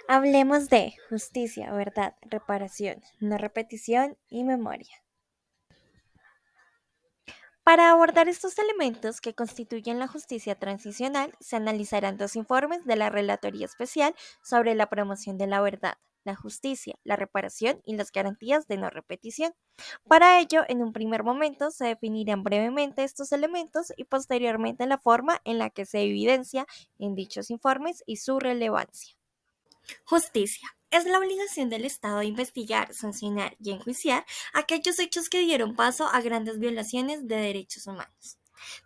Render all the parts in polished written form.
Hablemos de justicia, verdad, reparación, no repetición y memoria. Para abordar estos elementos que constituyen la justicia transicional, se analizarán dos informes de la Relatoría Especial sobre la promoción de la verdad, la justicia, la reparación y las garantías de no repetición. Para ello, en un primer momento se definirán brevemente estos elementos y posteriormente la forma en la que se evidencia en dichos informes y su relevancia. Justicia. Es la obligación del Estado de investigar, sancionar y enjuiciar aquellos hechos que dieron paso a grandes violaciones de derechos humanos.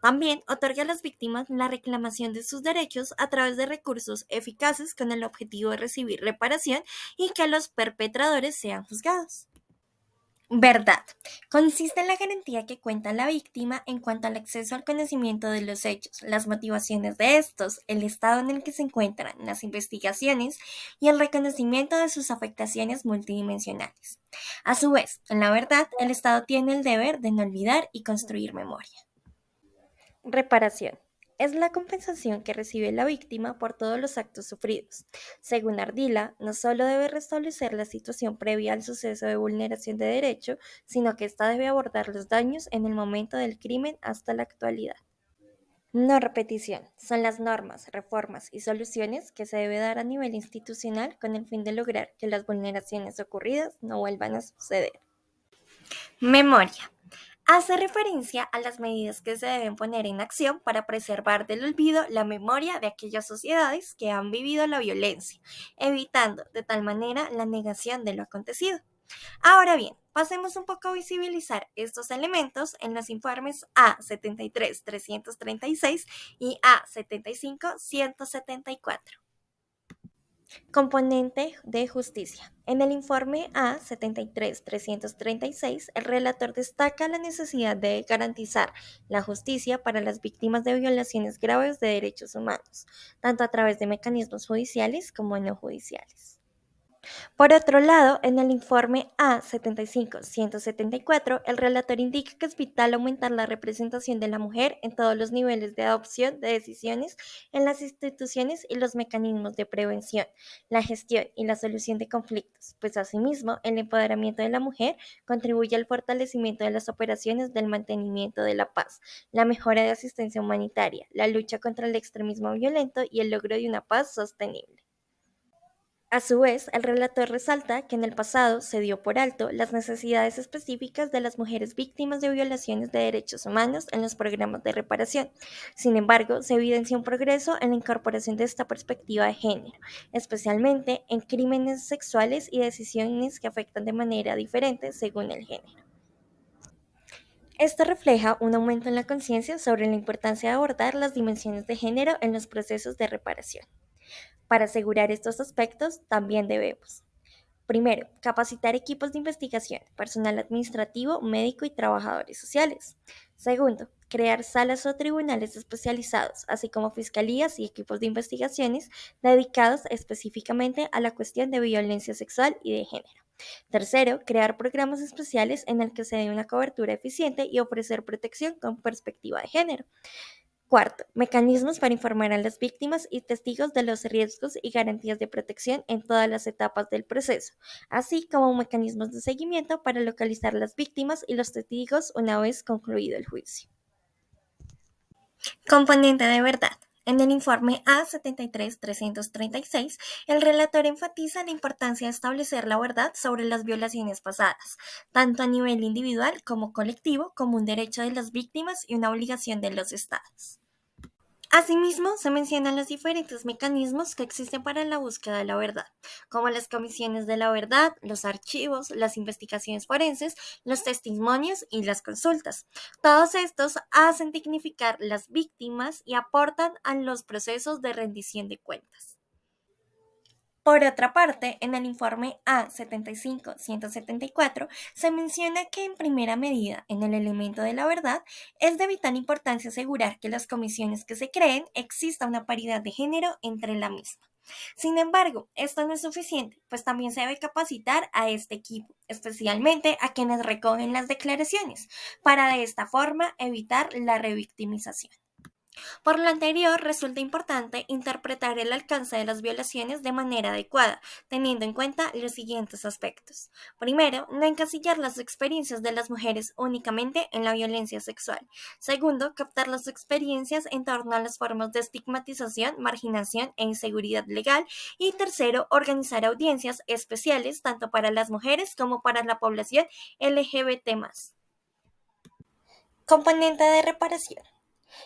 También otorga a las víctimas la reclamación de sus derechos a través de recursos eficaces con el objetivo de recibir reparación y que los perpetradores sean juzgados. Verdad. Consiste en la garantía que cuenta la víctima en cuanto al acceso al conocimiento de los hechos, las motivaciones de estos, el estado en el que se encuentran las investigaciones y el reconocimiento de sus afectaciones multidimensionales. A su vez, en la verdad, el Estado tiene el deber de no olvidar y construir memoria. Reparación. Es la compensación que recibe la víctima por todos los actos sufridos. Según Ardila, no solo debe restablecer la situación previa al suceso de vulneración de derecho, sino que ésta debe abordar los daños en el momento del crimen hasta la actualidad. No repetición. Son las normas, reformas y soluciones que se debe dar a nivel institucional con el fin de lograr que las vulneraciones ocurridas no vuelvan a suceder. Memoria. Hace referencia a las medidas que se deben poner en acción para preservar del olvido la memoria de aquellas sociedades que han vivido la violencia, evitando de tal manera la negación de lo acontecido. Ahora bien, pasemos un poco a visibilizar estos elementos en los informes A73-336 y A75-174. Componente de justicia. En el informe A73-336, el relator destaca la necesidad de garantizar la justicia para las víctimas de violaciones graves de derechos humanos, tanto a través de mecanismos judiciales como no judiciales. Por otro lado, en el informe A75-174, el relator indica que es vital aumentar la representación de la mujer en todos los niveles de adopción de decisiones en las instituciones y los mecanismos de prevención, la gestión y la solución de conflictos, pues asimismo el empoderamiento de la mujer contribuye al fortalecimiento de las operaciones del mantenimiento de la paz, la mejora de asistencia humanitaria, la lucha contra el extremismo violento y el logro de una paz sostenible. A su vez, el relator resalta que en el pasado se dio por alto las necesidades específicas de las mujeres víctimas de violaciones de derechos humanos en los programas de reparación. Sin embargo, se evidencia un progreso en la incorporación de esta perspectiva de género, especialmente en crímenes sexuales y decisiones que afectan de manera diferente según el género. Esto refleja un aumento en la conciencia sobre la importancia de abordar las dimensiones de género en los procesos de reparación. Para asegurar estos aspectos, también debemos: primero, capacitar equipos de investigación, personal administrativo, médico y trabajadores sociales. Segundo, crear salas o tribunales especializados, así como fiscalías y equipos de investigaciones dedicados específicamente a la cuestión de violencia sexual y de género. Tercero, crear programas especiales en el que se dé una cobertura eficiente y ofrecer protección con perspectiva de género. Cuarto, mecanismos para informar a las víctimas y testigos de los riesgos y garantías de protección en todas las etapas del proceso, así como mecanismos de seguimiento para localizar las víctimas y los testigos una vez concluido el juicio. Componente de verdad. En el informe A73-336, el relator enfatiza la importancia de establecer la verdad sobre las violaciones pasadas, tanto a nivel individual como colectivo, como un derecho de las víctimas y una obligación de los estados. Asimismo, se mencionan los diferentes mecanismos que existen para la búsqueda de la verdad, como las comisiones de la verdad, los archivos, las investigaciones forenses, los testimonios y las consultas. Todos estos hacen dignificar las víctimas y aportan a los procesos de rendición de cuentas. Por otra parte, en el informe A75-174 se menciona que en primera medida, en el elemento de la verdad, es de vital importancia asegurar que las comisiones que se creen exista una paridad de género entre la misma. Sin embargo, esto no es suficiente, pues también se debe capacitar a este equipo, especialmente a quienes recogen las declaraciones, para de esta forma evitar la revictimización. Por lo anterior, resulta importante interpretar el alcance de las violaciones de manera adecuada, teniendo en cuenta los siguientes aspectos. Primero, no encasillar las experiencias de las mujeres únicamente en la violencia sexual. Segundo, captar las experiencias en torno a las formas de estigmatización, marginación e inseguridad legal. Y tercero, organizar audiencias especiales tanto para las mujeres como para la población LGBT+. Componente de reparación.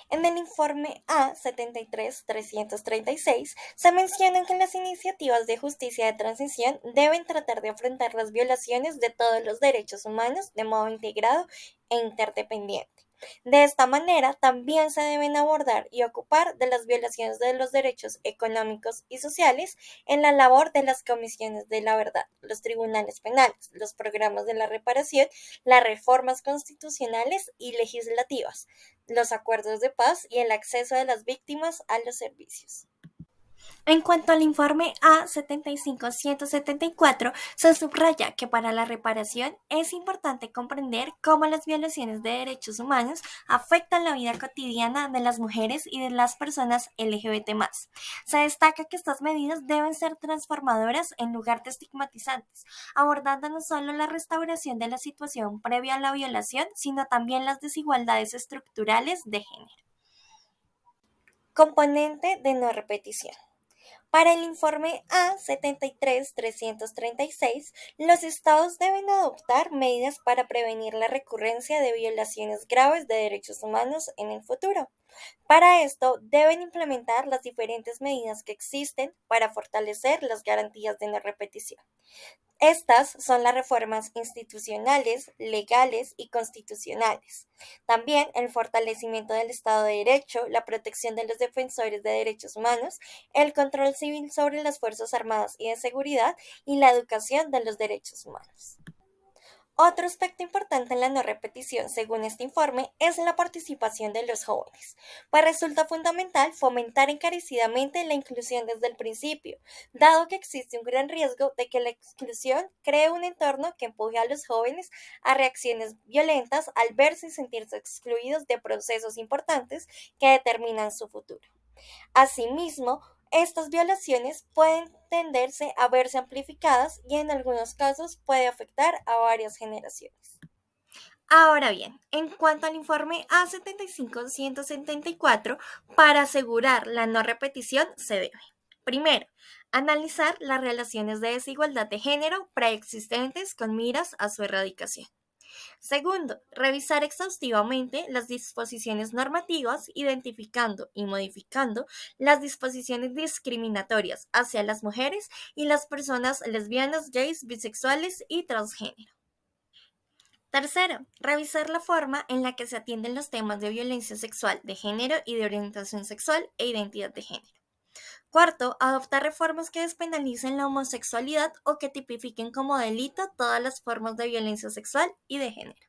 En el informe A73-336 se menciona que las iniciativas de justicia de transición deben tratar de afrontar las violaciones de todos los derechos humanos de modo integrado e interdependiente. De esta manera, también se deben abordar y ocupar de las violaciones de los derechos económicos y sociales en la labor de las comisiones de la verdad, los tribunales penales, los programas de la reparación, las reformas constitucionales y legislativas, los acuerdos de paz y el acceso de las víctimas a los servicios. En cuanto al informe A75-174, se subraya que para la reparación es importante comprender cómo las violaciones de derechos humanos afectan la vida cotidiana de las mujeres y de las personas LGBT+. Se destaca que estas medidas deben ser transformadoras en lugar de estigmatizantes, abordando no solo la restauración de la situación previa a la violación, sino también las desigualdades estructurales de género. Componente de no repetición. Para el informe A73-336, los estados deben adoptar medidas para prevenir la recurrencia de violaciones graves de derechos humanos en el futuro. Para esto, deben implementar las diferentes medidas que existen para fortalecer las garantías de no repetición. Estas son las reformas institucionales, legales y constitucionales. También el fortalecimiento del Estado de Derecho, la protección de los defensores de derechos humanos, el control civil sobre las Fuerzas Armadas y de seguridad y la educación de los derechos humanos. Otro aspecto importante en la no repetición, según este informe, es la participación de los jóvenes, pues resulta fundamental fomentar encarecidamente la inclusión desde el principio, dado que existe un gran riesgo de que la exclusión cree un entorno que empuje a los jóvenes a reacciones violentas al verse y sentirse excluidos de procesos importantes que determinan su futuro. Asimismo, estas violaciones pueden tenderse a verse amplificadas y en algunos casos puede afectar a varias generaciones. Ahora bien, en cuanto al informe A75-174, para asegurar la no repetición se debe, primero, analizar las relaciones de desigualdad de género preexistentes con miras a su erradicación. Segundo, revisar exhaustivamente las disposiciones normativas, identificando y modificando las disposiciones discriminatorias hacia las mujeres y las personas lesbianas, gays, bisexuales y transgénero. Tercero, revisar la forma en la que se atienden los temas de violencia sexual de género y de orientación sexual e identidad de género. Cuarto, adoptar reformas que despenalicen la homosexualidad o que tipifiquen como delito todas las formas de violencia sexual y de género.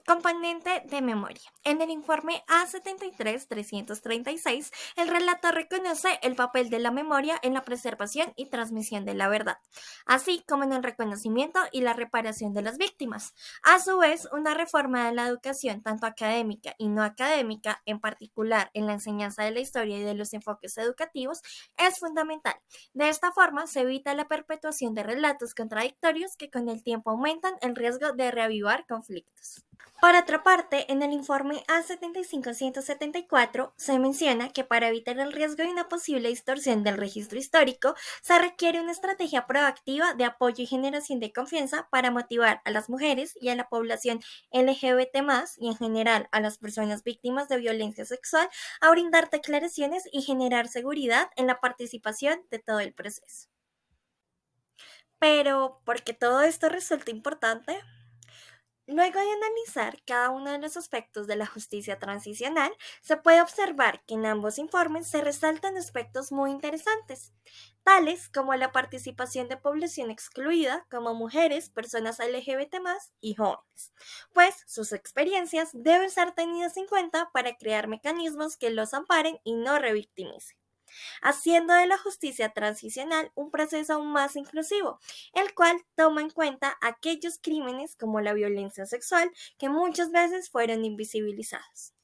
Componente de memoria. En el informe A73-336, el relator reconoce el papel de la memoria en la preservación y transmisión de la verdad, así como en el reconocimiento y la reparación de las víctimas. A su vez, una reforma de la educación, tanto académica y no académica, en particular en la enseñanza de la historia y de los enfoques educativos, es fundamental. De esta forma, se evita la perpetuación de relatos contradictorios que con el tiempo aumentan el riesgo de reavivar conflictos. Por otra parte, en el informe A75-174 se menciona que para evitar el riesgo de una posible distorsión del registro histórico, se requiere una estrategia proactiva de apoyo y generación de confianza para motivar a las mujeres y a la población LGBT+, y en general a las personas víctimas de violencia sexual, a brindar declaraciones y generar seguridad en la participación de todo el proceso. Pero, ¿por qué todo esto resulta importante? Luego de analizar cada uno de los aspectos de la justicia transicional, se puede observar que en ambos informes se resaltan aspectos muy interesantes, tales como la participación de población excluida, como mujeres, personas LGBT+ y jóvenes, pues sus experiencias deben ser tenidas en cuenta para crear mecanismos que los amparen y no revictimicen, haciendo de la justicia transicional un proceso aún más inclusivo, el cual toma en cuenta aquellos crímenes como la violencia sexual que muchas veces fueron invisibilizados.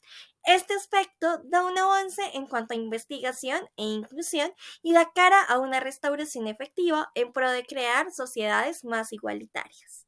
Este aspecto da un avance en cuanto a investigación e inclusión y da cara a una restauración efectiva en pro de crear sociedades más igualitarias.